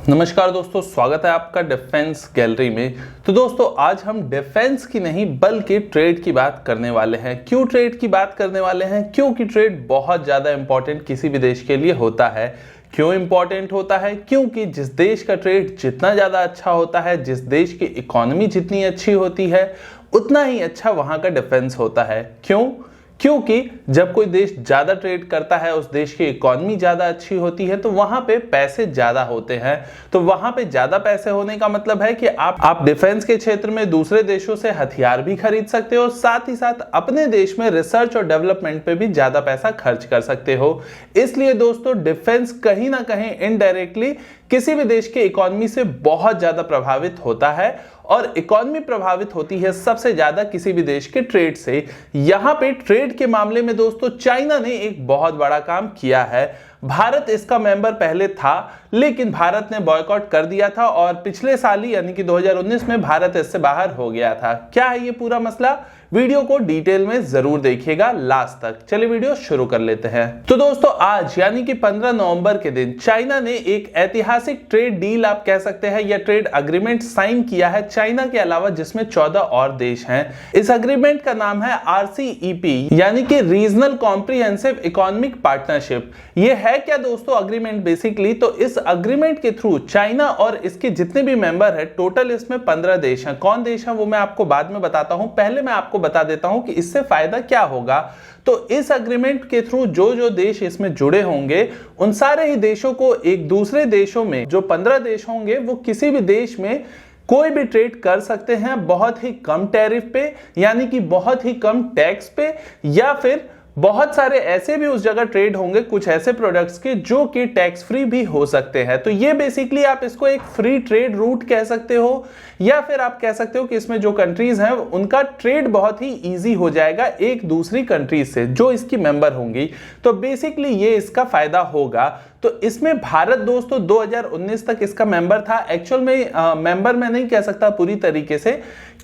नमस्कार दोस्तों, स्वागत है आपका डिफेंस गैलरी में। तो दोस्तों आज हम डिफेंस की नहीं बल्कि ट्रेड की बात करने वाले हैं। क्यों ट्रेड की बात करने वाले हैं? क्योंकि ट्रेड बहुत ज़्यादा इंपॉर्टेंट किसी भी देश के लिए होता है। क्यों इंपॉर्टेंट होता है? क्योंकि जिस देश का ट्रेड जितना ज़्यादा अच्छा होता है, जिस देश की इकोनॉमी जितनी अच्छी होती है, उतना ही अच्छा वहाँ का डिफेंस होता है। क्यों? क्योंकि जब कोई देश ज्यादा ट्रेड करता है, उस देश की इकोनॉमी ज्यादा अच्छी होती है, तो वहां पे पैसे ज्यादा होते हैं। तो वहां पे ज्यादा पैसे होने का मतलब है कि आप डिफेंस के क्षेत्र में दूसरे देशों से हथियार भी खरीद सकते हो, साथ ही साथ अपने देश में रिसर्च और डेवलपमेंट पे भी ज्यादा पैसा खर्च कर सकते हो। इसलिए दोस्तों डिफेंस कहीं ना कहीं इनडायरेक्टली किसी भी देश की इकोनॉमी से बहुत ज्यादा प्रभावित होता है, और इकोनॉमी प्रभावित होती है सबसे ज्यादा किसी भी देश के ट्रेड से। यहां पे ट्रेड के मामले में दोस्तों चाइना ने एक बहुत बड़ा काम किया है। भारत इसका मेंबर पहले था, लेकिन भारत ने बॉयकॉट कर दिया था और पिछले साल ही यानी कि 2019 में भारत इससे बाहर हो गया था। क्या है ये पूरा मसला? वीडियो को डिटेल में जरूर देखिएगा लास्ट तक। चलिए वीडियो शुरू कर लेते हैं। तो दोस्तों आज यानी कि 15 नवंबर के दिन चाइना ने एक ऐतिहासिक ट्रेड डील आप कह सकते हैं या ट्रेड अग्रीमेंट साइन किया है चाइना के अलावा, जिसमें 14 और देश हैं। इस अग्रीमेंट का नाम है RCEP यानी कि रीजनल कॉम्प्रिहेंसिव इकोनॉमिक पार्टनरशिप। ये है क्या दोस्तों अग्रीमेंट? बेसिकली तो इस अग्रीमेंट के थ्रू चाइना और इसके जितने भी मेंबर है, टोटल इसमें 15 देश हैं। कौन देश है वो मैं आपको बाद में बताता हूं, पहले मैं आपको बता देता हूं कि इससे फायदा क्या होगा। तो इस अग्रीमेंट के थ्रू जो जो देश इसमें जुड़े होंगे, उन सारे ही देशों को एक दूसरे देशों में, जो 15 देश होंगे, वो किसी भी देश में कोई भी ट्रेड कर सकते हैं बहुत ही कम टैरिफ पे, यानी कि बहुत ही कम टैक्स पे, या फिर बहुत सारे ऐसे भी उस जगह ट्रेड होंगे कुछ ऐसे प्रोडक्ट्स के जो कि टैक्स फ्री भी हो सकते हैं। तो ये बेसिकली आप इसको एक फ्री ट्रेड रूट कह सकते हो, या फिर आप कह सकते हो कि इसमें जो कंट्रीज हैं उनका ट्रेड बहुत ही इजी हो जाएगा एक दूसरी कंट्रीज से जो इसकी मेंबर होंगी। तो बेसिकली ये इसका फायदा होगा। तो इसमें भारत दोस्तों 2019 तक इसका मेंबर था। एक्चुअल में मेंबर मैं नहीं कह सकता पूरी तरीके से,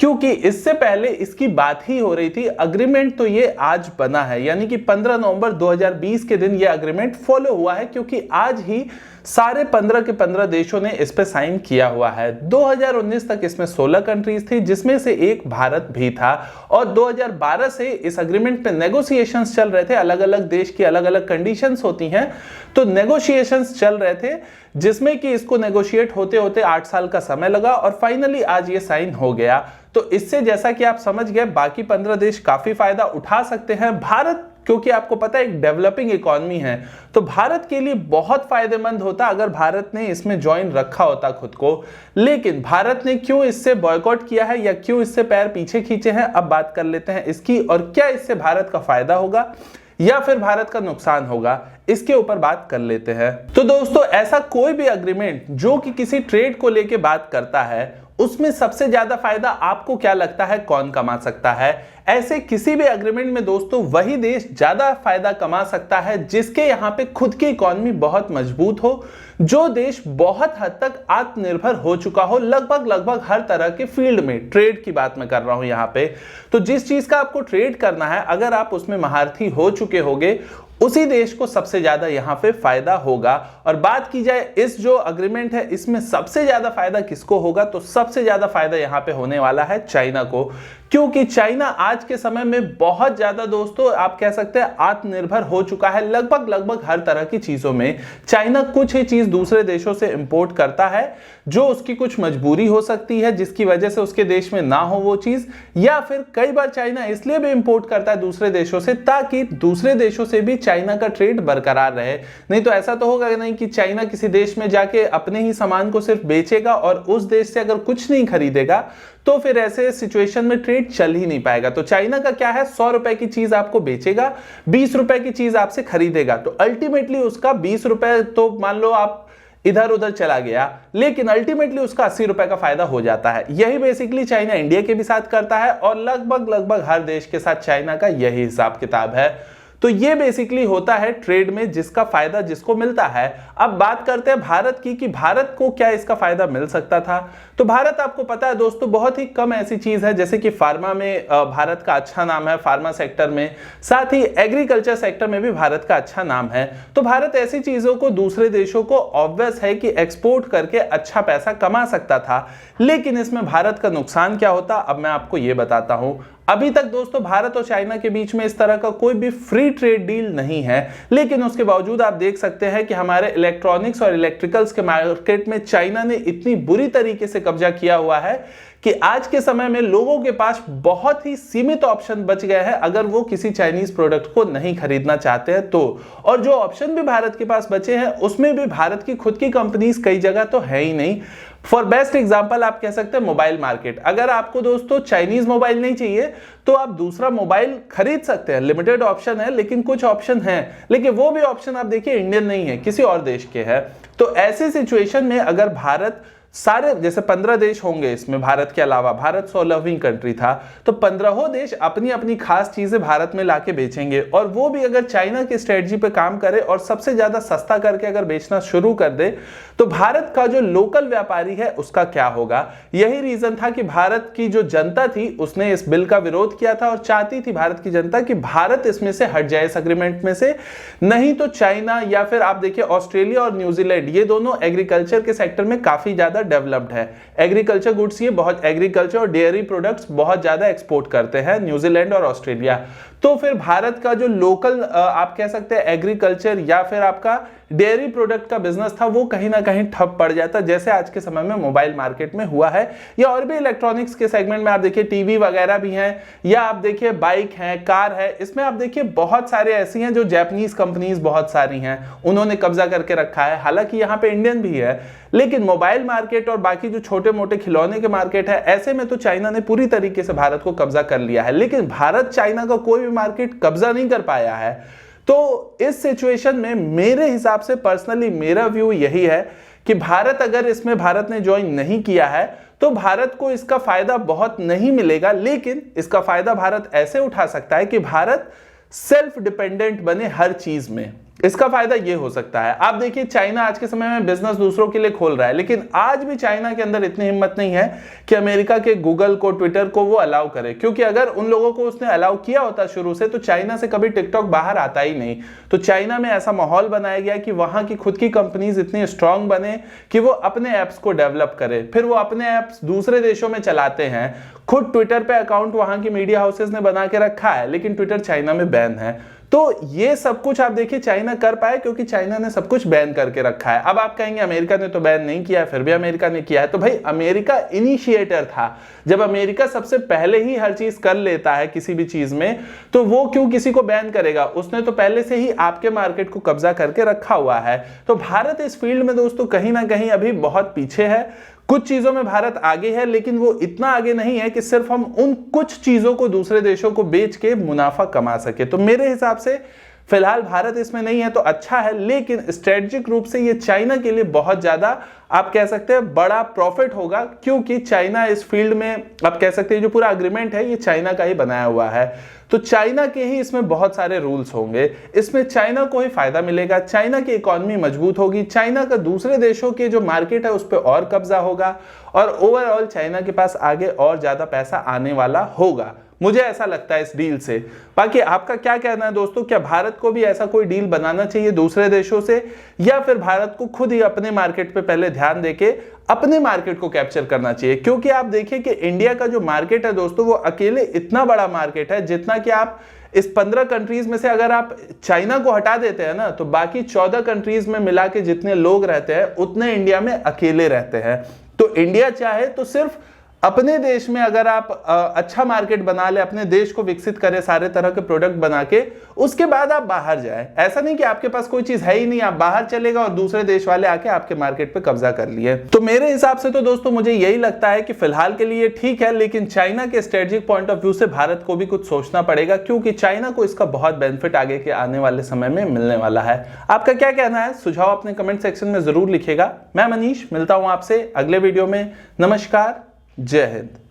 क्योंकि इससे पहले इसकी बात ही हो रही थी। अग्रीमेंट तो ये आज बना है, यानी कि 15 नवंबर 2020 के दिन ये अग्रीमेंट फॉलो हुआ है, क्योंकि आज ही सारे 15 के 15 देशों ने इस पे साइन किया हुआ है। 2019 तक इसमें 16 कंट्रीज थी, जिसमें से एक भारत भी था, और 2012 से इस अग्रीमेंट पे नेगोशिएशंस चल रहे थे। अलग अलग देश की अलग अलग कंडीशंस होती हैं, तो नेगोशिएशंस चल रहे थे, जिसमें कि इसको नेगोशिएट होते होते 8 साल का समय लगा और फाइनली आज ये साइन हो गया। तो इससे जैसा कि आप समझ गए, बाकी 15 देश काफी फायदा उठा सकते हैं। भारत, क्योंकि आपको पता है एक डेवलपिंग इकोनॉमी है, तो भारत के लिए बहुत फायदेमंद होता अगर भारत ने इसमें ज्वाइन रखा होता खुद को। लेकिन भारत ने क्यों इससे बॉयकॉट किया है या क्यों इससे पैर पीछे खींचे हैं, अब बात कर लेते हैं इसकी। और क्या इससे भारत का फायदा होगा या फिर भारत का नुकसान होगा, इसके ऊपर बात कर लेते हैं। तो दोस्तों ऐसा कोई भी अग्रीमेंट जो कि किसी ट्रेड को लेके बात करता है, उसमें सबसे ज्यादा फायदा आपको क्या लगता है कौन कमा सकता है? ऐसे किसी भी अग्रीमेंट में दोस्तों वही देश ज्यादा फायदा कमा सकता है जिसके यहां पे खुद की इकोनॉमी बहुत मजबूत हो, जो देश बहुत हद तक आत्मनिर्भर हो चुका हो लगभग हर तरह के फील्ड में। ट्रेड की बात मैं कर रहा हूं यहां पे। तो जिस चीज का आपको ट्रेड करना है, अगर आप उसमें महारथी हो चुके होंगे, उसी देश को सबसे ज्यादा यहां पे फायदा होगा। और बात की जाए इस जो अग्रीमेंट है, इसमें सबसे ज्यादा फायदा किसको होगा? तो सबसे ज्यादा फायदा यहां पे होने वाला है चाइना को, क्योंकि चाइना आज के समय में बहुत ज्यादा दोस्तों आप कह सकते हैं आत्मनिर्भर हो चुका है लगभग हर तरह की चीजों में। चाइना कुछ ही चीज दूसरे देशों से इंपोर्ट करता है जो उसकी कुछ मजबूरी हो सकती है, जिसकी वजह से उसके देश में ना हो वो चीज, या फिर कई बार चाइना इसलिए भी इंपोर्ट करता है दूसरे देशों से ताकि दूसरे देशों से भी चाइना का ट्रेड बरकरार रहे। नहीं तो ऐसा तो होगा नहीं कि चाइना किसी देश में जाके अपने ही सामान को सिर्फ बेचेगा और उस देश से अगर कुछ नहीं खरीदेगा, तो फिर ऐसे सिचुएशन में ट्रेड चल ही नहीं पाएगा। तो चाइना का क्या है, 100 रुपए की चीज आपको बेचेगा, 20 रुपए की चीज आपसे खरीदेगा, तो अल्टीमेटली उसका 20 रुपए तो मान लो आप इधर उधर चला गया, लेकिन अल्टीमेटली उसका 80 रुपए का फायदा हो जाता है। यही बेसिकली चाइना इंडिया के भी साथ करता है, और लगभग हर देश के साथ चाइना का यही हिसाब किताब है। तो ये बेसिकली होता है ट्रेड में जिसका फायदा जिसको मिलता है। अब बात करते हैं भारत की कि भारत को क्या इसका फायदा मिल सकता था। तो भारत, आपको पता है दोस्तों, बहुत ही कम ऐसी चीज है, जैसे कि फार्मा में भारत का अच्छा नाम है, फार्मा सेक्टर में, साथ ही एग्रीकल्चर सेक्टर में भी भारत का अच्छा नाम है। तो भारत ऐसी चीजों को दूसरे देशों को ऑब्वियस है कि एक्सपोर्ट करके अच्छा पैसा कमा सकता था। लेकिन इसमें भारत का नुकसान क्या होता, अब मैं आपको ये बताता हूं। अभी तक दोस्तों भारत और चाइना के बीच में इस तरह का कोई भी फ्री ट्रेड डील नहीं है, लेकिन उसके बावजूद आप देख सकते हैं कि हमारे इलेक्ट्रॉनिक्स और इलेक्ट्रिकल्स के मार्केट में चाइना ने इतनी बुरी तरीके से कब्जा किया हुआ है कि आज के समय में लोगों के पास बहुत ही सीमित ऑप्शन बच गए हैं अगर वो किसी चाइनीज प्रोडक्ट को नहीं खरीदना चाहते हैं तो। और जो ऑप्शन भी भारत के पास बचे हैं उसमें भी भारत की खुद की कंपनीज कई जगह तो है ही नहीं। फॉर बेस्ट एग्जांपल आप कह सकते हैं मोबाइल मार्केट। अगर आपको दोस्तों चाइनीज मोबाइल नहीं चाहिए तो आप दूसरा मोबाइल खरीद सकते हैं, लिमिटेड ऑप्शन है लेकिन कुछ ऑप्शन है, लेकिन वो भी ऑप्शन आप देखिए इंडियन नहीं है, किसी और देश के है। तो ऐसे सिचुएशन में अगर भारत सारे, जैसे 15 देश होंगे इसमें भारत के अलावा, भारत 16वीं कंट्री था, तो 15 देश अपनी अपनी खास चीजें भारत में लाके बेचेंगे। और वो भी अगर चाइना की स्ट्रेटजी पे काम करे और सबसे ज्यादा सस्ता करके अगर बेचना शुरू कर दे तो भारत का जो लोकल व्यापारी है उसका क्या होगा। यही रीजन था कि भारत की जो जनता थी उसने इस बिल का विरोध किया था और चाहती थी भारत की जनता कि भारत इसमें से हट जाए इस एग्रीमेंट में से। नहीं तो चाइना या फिर आप देखिए ऑस्ट्रेलिया और न्यूजीलैंड, ये दोनों एग्रीकल्चर के सेक्टर में काफी ज्यादा डेवलप्ड है। एग्रीकल्चर गुड्स, ये बहुत एग्रीकल्चर और डेयरी प्रोडक्ट्स बहुत ज्यादा एक्सपोर्ट करते हैं न्यूजीलैंड और ऑस्ट्रेलिया। तो फिर भारत का जो लोकल आप कह सकते हैं एग्रीकल्चर या फिर आपका डेयरी प्रोडक्ट का बिजनेस था वो कहीं ना कहीं ठप पड़ जाता, जैसे आज के समय में मोबाइल मार्केट में हुआ है। या और भी इलेक्ट्रॉनिक्स के सेगमेंट में आप देखिए टीवी वगैरह भी हैं, या आप देखिए बाइक है, कार है, इसमें आप देखिए बहुत सारे ऐसी हैं जो जापानीज कंपनीज बहुत सारी हैं उन्होंने कब्जा करके रखा है। हालांकि यहाँ पे इंडियन भी है, लेकिन मोबाइल मार्केट और बाकी जो छोटे मोटे खिलौने के मार्केट है ऐसे में तो चाइना ने पूरी तरीके से भारत को कब्जा कर लिया है। लेकिन भारत चाइना का कोई भी मार्केट कब्जा नहीं कर पाया है। तो इस सिचुएशन में मेरे हिसाब से पर्सनली मेरा व्यू यही है कि भारत, अगर इसमें भारत ने ज्वाइन नहीं किया है तो भारत को इसका फायदा बहुत नहीं मिलेगा। लेकिन इसका फायदा भारत ऐसे उठा सकता है कि भारत सेल्फ डिपेंडेंट बने हर चीज में। इसका फायदा यह हो सकता है, आप देखिए चाइना आज के समय में बिजनेस दूसरों के लिए खोल रहा है, लेकिन आज भी चाइना के अंदर इतनी हिम्मत नहीं है कि अमेरिका के गूगल को, ट्विटर को वो अलाउ करे। क्योंकि अगर उन लोगों को उसने अलाउ किया होता शुरू से तो चाइना से कभी टिकटॉक बाहर आता ही नहीं। तो चाइना में ऐसा माहौल बनाया गया कि वहां की खुद की कंपनीज इतनी स्ट्रांग बने कि वो अपने ऐप्स को डेवलप करे, फिर वो अपने ऐप्स दूसरे देशों में चलाते हैं। खुद ट्विटर पे अकाउंट वहां की मीडिया हाउसेस ने बना के रखा है, लेकिन ट्विटर चाइना में बैन है। तो ये सब कुछ आप देखिए चाइना कर पाए क्योंकि चाइना ने सब कुछ बैन करके रखा है। अब आप कहेंगे अमेरिका ने तो बैन नहीं किया, फिर भी अमेरिका ने किया है। तो भाई अमेरिका इनिशिएटर था। जब अमेरिका सबसे पहले ही हर चीज कर लेता है किसी भी चीज में, तो वो क्यों किसी को बैन करेगा? उसने तो पहले से ही आपके मार्केट को कब्जा करके रखा हुआ है। तो भारत इस फील्ड में दोस्तों कहीं ना कहीं अभी बहुत पीछे है। कुछ चीजों में भारत आगे है, लेकिन वो इतना आगे नहीं है कि सिर्फ हम उन कुछ चीजों को दूसरे देशों को बेच के मुनाफा कमा सके। तो मेरे हिसाब से फिलहाल भारत इसमें नहीं है तो अच्छा है, लेकिन स्ट्रेटेजिक रूप से ये चाइना के लिए बहुत ज्यादा आप कह सकते हैं बड़ा प्रॉफिट होगा, क्योंकि चाइना इस फील्ड में आप कह सकते हैं जो पूरा एग्रीमेंट है ये चाइना का ही बनाया हुआ है। तो चाइना के ही इसमें बहुत सारे रूल्स होंगे, इसमें चाइना को ही फायदा मिलेगा, चाइना की इकोनॉमी मजबूत होगी, चाइना का दूसरे देशों के जो मार्केट है उस पर और कब्जा होगा और ओवरऑल चाइना के पास आगे और ज्यादा पैसा आने वाला होगा। मुझे ऐसा लगता है इस डील से। बाकी आपका क्या कहना है दोस्तों? क्या भारत को भी ऐसा कोई डील बनाना चाहिए दूसरे देशों से, या फिर भारत को खुद ही अपने मार्केट पे पहले ध्यान देके अपने मार्केट को कैप्चर करना चाहिए? क्योंकि आप देखिए कि इंडिया का जो मार्केट है दोस्तों वो अकेले इतना बड़ा मार्केट है जितना कि आप इस 15 कंट्रीज में से अगर आप चाइना को हटा देते हैं ना तो बाकी 14 कंट्रीज में मिला के जितने लोग रहते हैं उतने इंडिया में अकेले रहते हैं। तो इंडिया चाहे तो सिर्फ अपने देश में अगर आप अच्छा मार्केट बना ले, अपने देश को विकसित करे सारे तरह के प्रोडक्ट बना के, उसके बाद आप बाहर जाए। ऐसा नहीं कि आपके पास कोई चीज है ही नहीं, आप बाहर चलेगा और दूसरे देश वाले आके आपके मार्केट पे कब्जा कर लिए। तो मेरे हिसाब से तो दोस्तों मुझे यही लगता है कि फिलहाल के लिए ठीक है, लेकिन चाइना के स्ट्रेटेजिक पॉइंट ऑफ व्यू से भारत को भी कुछ सोचना पड़ेगा, क्योंकि चाइना को इसका बहुत बेनिफिट आगे के आने वाले समय में मिलने वाला है। आपका क्या कहना है? सुझाव अपने कमेंट सेक्शन में जरूर लिखिएगा। मैं मनीष मिलता हूं आपसे अगले वीडियो में। नमस्कार, जय हिंद।